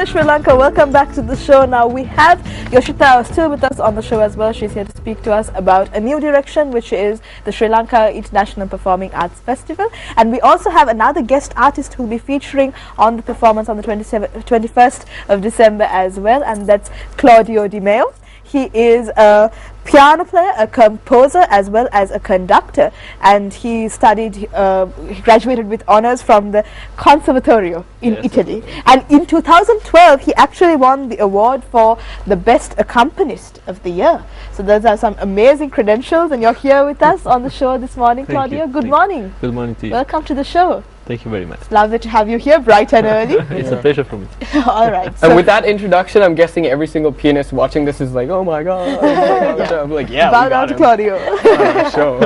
Sri Lanka, welcome back to the show. Now we have Yoshita still with us on the show as well. She's here to speak to us about a new direction, which is the Sri Lanka International Performing Arts Festival. And we also have another guest artist who will be featuring on the performance on the 21st of December as well, and that's Claudio Di Maio. He is a piano player, a composer, as well as a conductor, and he studied, he graduated with honors from the Conservatorio in Italy. And in 2012, he actually won the award for the best accompanist of the year. So those are some amazing credentials, and you're here with us on the show this morning, Claudio. Good morning. Good morning to you. Welcome to the show. Thank you very much. It's lovely to have you here, bright and early. It's a pleasure for me. All right. And with that introduction, I'm guessing every single pianist watching this is like, oh my god. I'm like, yeah, bow down to Claudio. Show.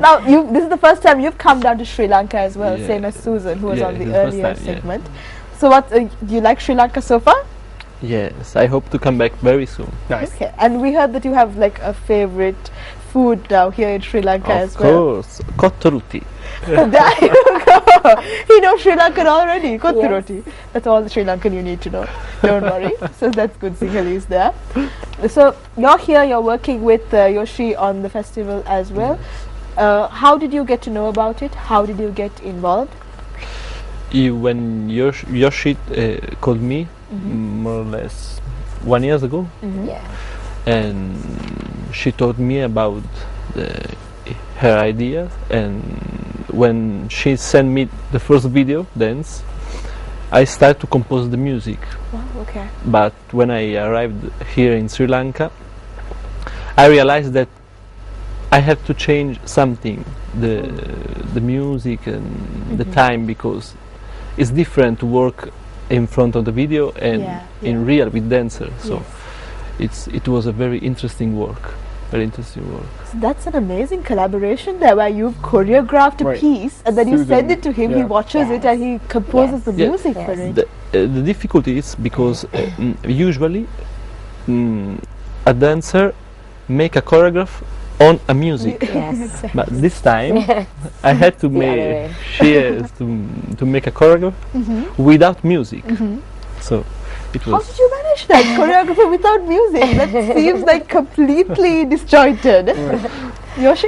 Now, this is the first time you've come down to Sri Lanka as well, Yeah. same as Susan, who was on the it's the first earlier time, segment. So what, do you like Sri Lanka so far? Yes, I hope to come back very soon. Nice. Okay. And we heard that you have like a favorite food now here in Sri Lanka as well. Of course, kotturuti. There you go. He knows Sri Lankan already. Kotturoti. That's all the Sri Lankan you need to know. Don't worry. So that's good. Singhali is there. So you're here. You're working with Yoshi on the festival as well. How did you get to know about it? How did you get involved? When Yoshi called me, more or less 1 year ago, Yeah. and she told me about her ideas, and when she sent me the first video dance, I started to compose the music. Wow, okay. But when I arrived here in Sri Lanka, I realized that I had to change something, the music and the time, because it's different to work in front of the video and in real with dancers. So it was a very interesting work. Very interesting work. So that's an amazing collaboration there, where you've choreographed a piece and then you send it to him. He watches it and he composes the music for it. The difficulty is because usually a dancer make a choreograph on a music. Yes. But this time I had to make to make a choreograph without music. So it was. How did you manage that choreography without music? That seems like completely disjointed. Yoshi?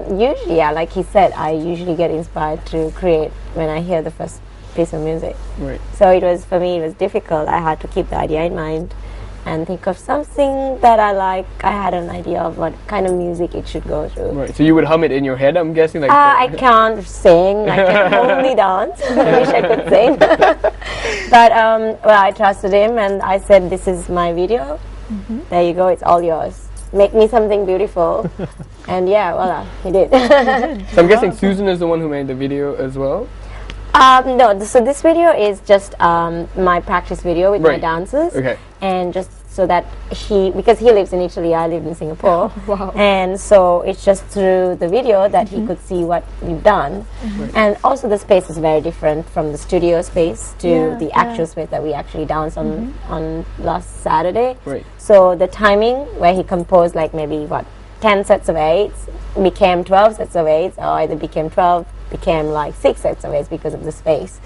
Usually, yeah, like he said, I usually get inspired to create when I hear the first piece of music. Right. So it was, for me, it was difficult. I had to keep the idea in mind and think of something that I like. I had an idea of what kind of music it should go through. Right. So you would hum it in your head, I'm guessing? Like I can't sing. I can only dance. I wish I could sing. But well, I trusted him and I said, this is my video. There you go. It's all yours. Make me something beautiful. And yeah, voila, he did. So I'm guessing Susan is the one who made the video as well? No, so this video is just my practice video with my dancers. Okay. And just so that because he lives in Italy, I live in Singapore. Wow. And so it's just through the video that he could see what we've done. And also the space is very different from the studio space to the actual space that we actually danced on last Saturday. Right. So the timing where he composed like maybe 10 sets of 8s became 12 sets of 8s, or either became 12, became like 6 sets of 8s because of the space.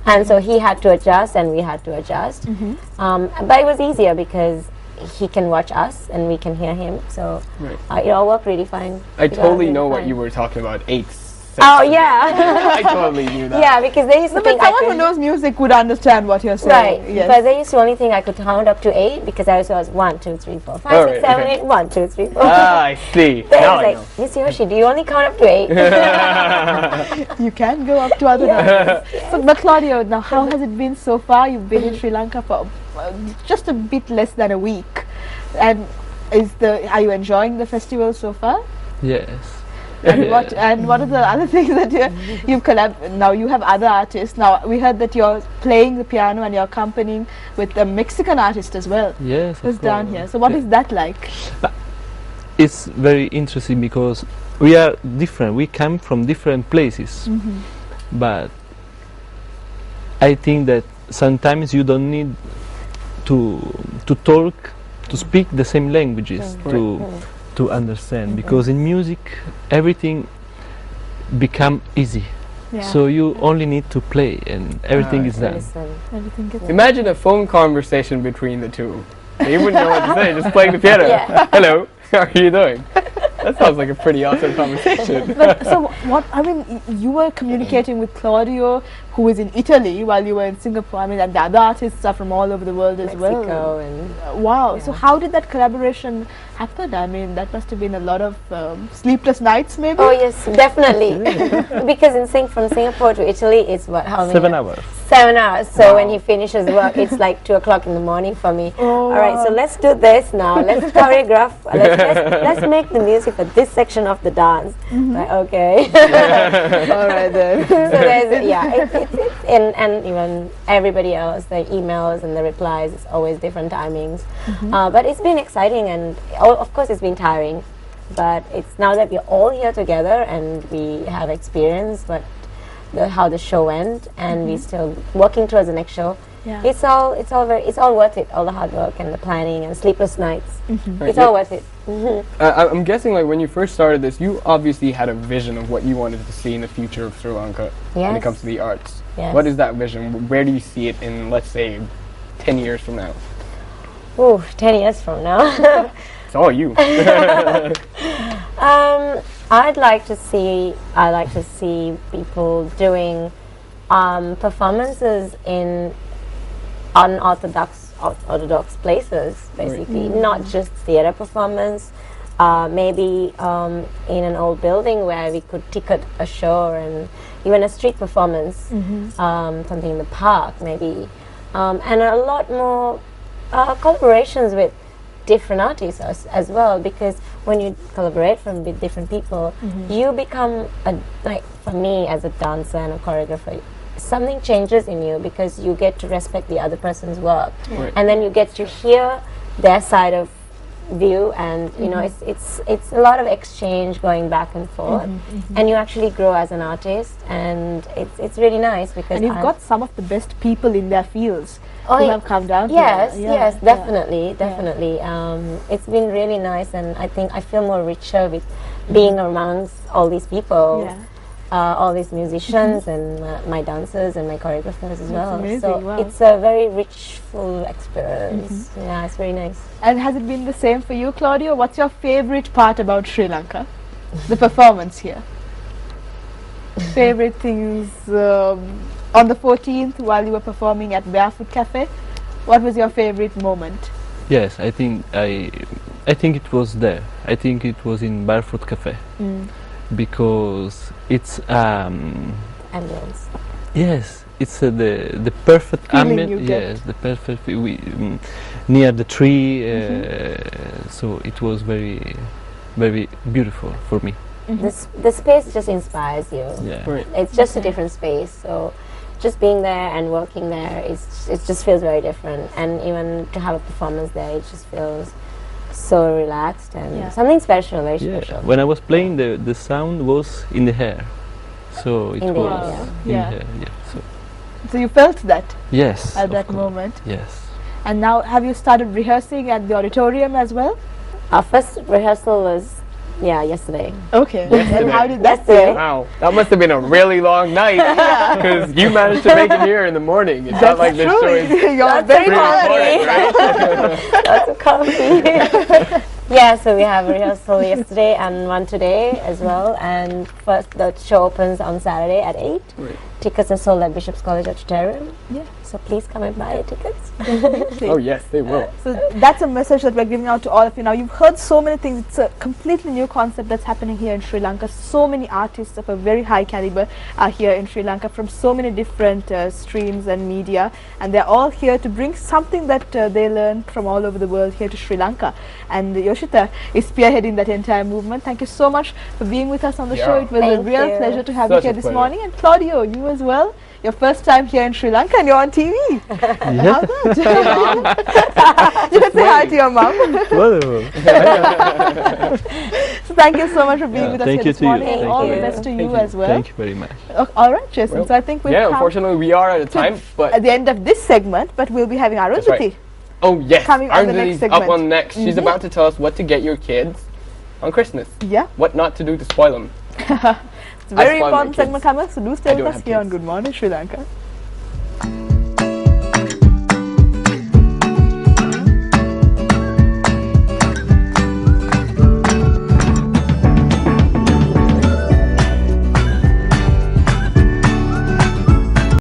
And so he had to adjust and we had to adjust. But it was easier because he can watch us and we can hear him. So it all worked really fine. I totally know what you were talking about. 8 sets. Oh yeah. I totally knew that. Yeah, because they used to think someone who knows music would understand what you're saying. Right. But they used to only think I could count up to 8 because I was 1, 2, 3, 4, 5, 6, 7, 8, 1, 2, 3, 4. Ah, I see. Now I know. Miss Yoshi, do you only count up to 8? You can go up to other numbers. So, but Claudio, now how has it been so far? You've been in Sri Lanka for just a bit less than a week, and are you enjoying the festival so far? Yes. And what are the other things that you've collabed? Now you have other artists. Now we heard that you're playing the piano and you're accompanying with a Mexican artist as well. Yes. Who's down here? So what is that like? It's very interesting because we are different. We come from different places, but I think that sometimes you don't need to talk, to speak the same languages to understand, because in music everything become easy. Yeah. So you only need to play and everything is done. Listen. Everything is Imagine a phone conversation between the two. You wouldn't know what to say, just playing the piano. Yeah. Hello, how are you doing? That sounds like a pretty awesome conversation. But so what? I mean, you were communicating with Claudio, who is in Italy, while you were in Singapore. I mean, and the other artists are from all over the world as well. Mexico and Wow. So Yeah. how did that collaboration happen? I mean, that must have been a lot of sleepless nights, maybe. oh yes, definitely. Because from Singapore to Italy, it's what, how many? 7 hours. 7 hours. So when he finishes work, it's like 2 o'clock in the morning for me. Oh, All right, so let's do this now. Let's choreograph. Let's make the music for this section of the dance. Like, okay. all right then. So there's and even everybody else, the emails and the replies, it's always different timings. But it's been exciting, and of course it's been tiring. But it's now that we're all here together and we have experienced how the show went, and we're still working towards the next show. Yeah. It's all worth it. All the hard work and the planning and sleepless nights. It's all worth it. I'm guessing, like, when you first started this, you obviously had a vision of what you wanted to see in the future of Sri Lanka when it Yes. comes to the arts. Yes. What is that vision? Where do you see it in, let's say, 10 years from now? Ooh, 10 years from now. It's all you. I'd like to see people doing performances in orthodox places, basically, not just theater performance. Maybe in an old building where we could ticket a show, and even a street performance, something in the park, maybe, and a lot more collaborations with different artists as well, because when you collaborate with different people, you become like, for me as a dancer and a choreographer, something changes in you, because you get to respect the other person's work, Right. and then you get to hear their side of view, and you know, it's a lot of exchange going back and forth, and you actually grow as an artist, and it's really nice, because And you've got some of the best people in their fields who yeah. have come down Yes, here. yes, Yeah. definitely. It's been really nice, and I think I feel more richer with being amongst all these people, Yeah. all these musicians, and my dancers and my choreographers as well. amazing, So wow. it's a very rich, full experience. Yeah, it's very nice. And has it been the same for you, Claudio? What's your favorite part about Sri Lanka? The performance here. Favorite things on the 14th while you were performing at Barefoot Cafe? What was your favorite moment? Yes, I think it was there. I think it was in Barefoot Cafe because it's Ambience. yes, it's the perfect Feeling you ambient. get. Yes, the perfect near the tree. So it was very, very beautiful for me. The space just inspires you. Yeah. Right. It's just a different space, so just being there and working there, it just feels very different. And even to have a performance there, it just feels so relaxed and Yeah. something special, very Yeah. special. When I was playing, the sound was in the hair, so it In the was air, in yeah. the hair. Yeah. So So you felt that yes. at of that course. moment. Yes. And now have you started rehearsing at the auditorium as well? Our first rehearsal was, yesterday. Okay. And how did that Yesterday. feel? Wow, that must have been a really long night, because you managed to make it here in the morning. It's not like this show is You're very pre-recorded, talented. right? Lots of coffee. Yeah, so we have a rehearsal yesterday and one today as well. And first, the show opens on Saturday at 8. Right. Tickets are sold at Bishop's College Auditorium. Yeah. So please come and buy your tickets. Oh yes, they will. So that's a message that we're giving out to all of you now. You've heard so many things. It's a completely new concept that's happening here in Sri Lanka. So many artists of a very high caliber are here in Sri Lanka from so many different streams and media, and they're all here to bring something that they learned from all over the world here to Sri Lanka. And Yoshita is spearheading that entire movement. Thank you so much for being with us on the show. Yeah. It was a Thank real you. pleasure to have Such you a here this pleasure. morning. And Claudio, you as well. Your first time here in Sri Lanka and you're on TV. How good. You can say hi to your mom. Wonderful. So thank you so much for being Yeah, with us thank here you this to you. morning, and Thank all you the very best to much. you Thank as well. Thank you very much. All right, Jason. Well, so I think we've Yeah, come unfortunately we are out of time, at but the end of this segment, but we'll be having That's Arundhati. right. oh yes, Coming on the next Arundhati's up segment. on next. She's about to tell us what to get your kids on Christmas. Yeah. What not to do to spoil them. very spoil my important kids. segment coming, so do I stay with don't us have here on kids. Good Morning Sri Lanka.